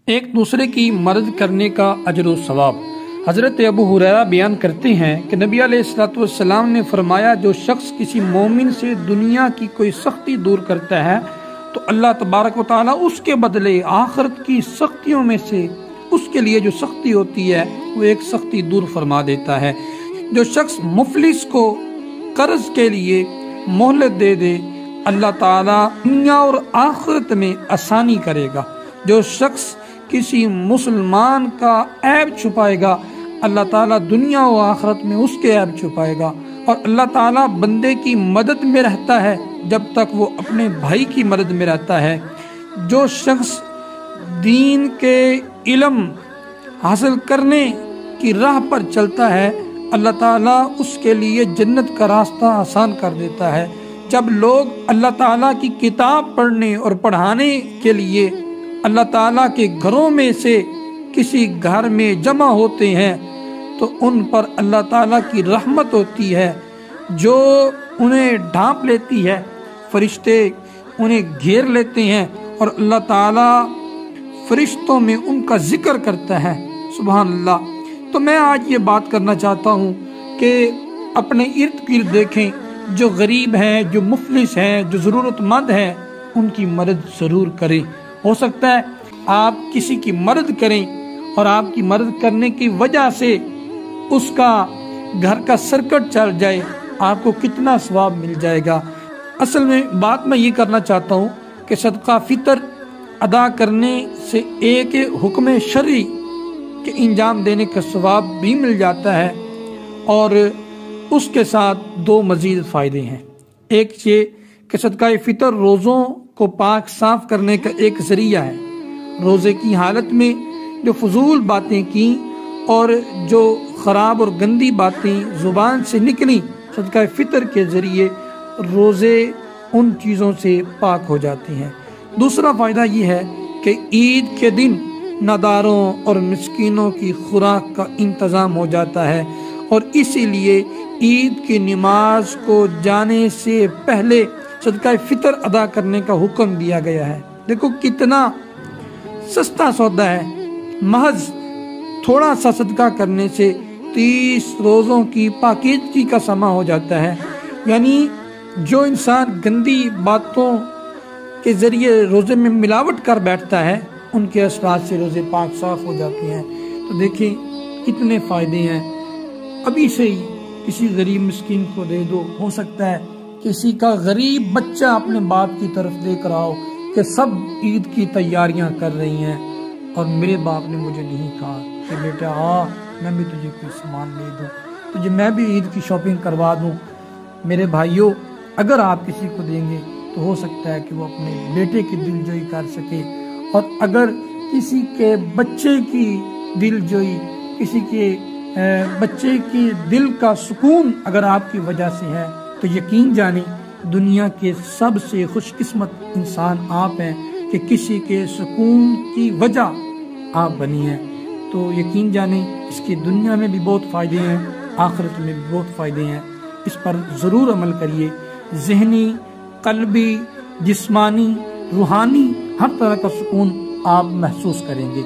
ایک دوسرے کی مدد کرنے کا اجر و ثواب۔ حضرت ابو ہریرہ بیان کرتے ہیں کہ نبی علیہ الصلوۃ والسلام نے فرمایا، جو شخص کسی مومن سے دنیا کی کوئی سختی دور کرتا ہے تو اللہ تبارک و تعالیٰ اس کے بدلے آخرت کی سختیوں میں سے اس کے لیے جو سختی ہوتی ہے وہ ایک سختی دور فرما دیتا ہے۔ جو شخص مفلس کو قرض کے لیے مہلت دے دے، اللہ تعالیٰ دنیا اور آخرت میں آسانی کرے گا۔ جو شخص کسی مسلمان کا عیب چھپائے گا، اللہ تعالیٰ دنیا و آخرت میں اس کے عیب چھپائے گا۔ اور اللہ تعالیٰ بندے کی مدد میں رہتا ہے جب تک وہ اپنے بھائی کی مدد میں رہتا ہے۔ جو شخص دین کے علم حاصل کرنے کی راہ پر چلتا ہے، اللہ تعالیٰ اس کے لیے جنت کا راستہ آسان کر دیتا ہے۔ جب لوگ اللہ تعالیٰ کی کتاب پڑھنے اور پڑھانے کے لیے اللہ تعالیٰ کے گھروں میں سے کسی گھر میں جمع ہوتے ہیں تو ان پر اللہ تعالیٰ کی رحمت ہوتی ہے جو انہیں ڈھانپ لیتی ہے، فرشتے انہیں گھیر لیتے ہیں اور اللہ تعالیٰ فرشتوں میں ان کا ذکر کرتا ہے۔ سبحان اللہ۔ تو میں آج یہ بات کرنا چاہتا ہوں کہ اپنے ارد گرد دیکھیں، جو غریب ہیں، جو مفلس ہیں، جو ضرورت مند ہیں، ان کی مدد ضرور کریں۔ ہو سکتا ہے آپ کسی کی مدد کریں اور آپ کی مدد کرنے کی وجہ سے اس کا گھر کا سرکٹ چل جائے، آپ کو کتنا ثواب مل جائے گا۔ اصل میں بات میں یہ کرنا چاہتا ہوں کہ صدقہ فطر ادا کرنے سے ایک حکم شرعی کے انجام دینے کا ثواب بھی مل جاتا ہے، اور اس کے ساتھ دو مزید فائدے ہیں۔ ایک یہ کہ صدقہ فطر روزوں کو پاک صاف کرنے کا ایک ذریعہ ہے۔ روزے کی حالت میں جو فضول باتیں کی اور جو خراب اور گندی باتیں زبان سے نکلی، صدقہ فطر کے ذریعے روزے ان چیزوں سے پاک ہو جاتے ہیں۔ دوسرا فائدہ یہ ہے کہ عید کے دن ناداروں اور مسکینوں کی خوراک کا انتظام ہو جاتا ہے، اور اسی لیے عید کی نماز کو جانے سے پہلے صدقہ فطر ادا کرنے کا حکم دیا گیا ہے۔ دیکھو کتنا سستا سودا ہے، محض تھوڑا سا صدقہ کرنے سے 30 روزوں کی پاکیزگی کا سما ہو جاتا ہے۔ یعنی جو انسان گندی باتوں کے ذریعے روزے میں ملاوٹ کر بیٹھتا ہے، ان کے اثرات سے روزے پاک صاف ہو جاتے ہیں۔ تو دیکھیں کتنے فائدے ہیں۔ ابھی سے ہی کسی غریب مسکین کو دے دو۔ ہو سکتا ہے کسی کا غریب بچہ اپنے باپ کی طرف دیکھ رہا ہو کہ سب عید کی تیاریاں کر رہی ہیں اور میرے باپ نے مجھے نہیں کہا کہ بیٹا آ میں بھی تجھے کوئی سامان لے دوں، تجھے میں بھی عید کی شاپنگ کروا دوں۔ میرے بھائیوں، اگر آپ کسی کو دیں گے تو ہو سکتا ہے کہ وہ اپنے بیٹے کی دل جوئی کر سکے، اور اگر کسی کے بچے کی دل جوئی، کسی کے بچے کی دل کا سکون اگر آپ کی وجہ سے ہے تو یقین جانیں دنیا کے سب سے خوش قسمت انسان آپ ہیں کہ کسی کے سکون کی وجہ آپ بنی ہیں۔ تو یقین جانیں اس کی دنیا میں بھی بہت فائدے ہیں، آخرت میں بھی بہت فائدے ہیں۔ اس پر ضرور عمل کریے۔ ذہنی، قلبی، جسمانی، روحانی ہر طرح کا سکون آپ محسوس کریں گے۔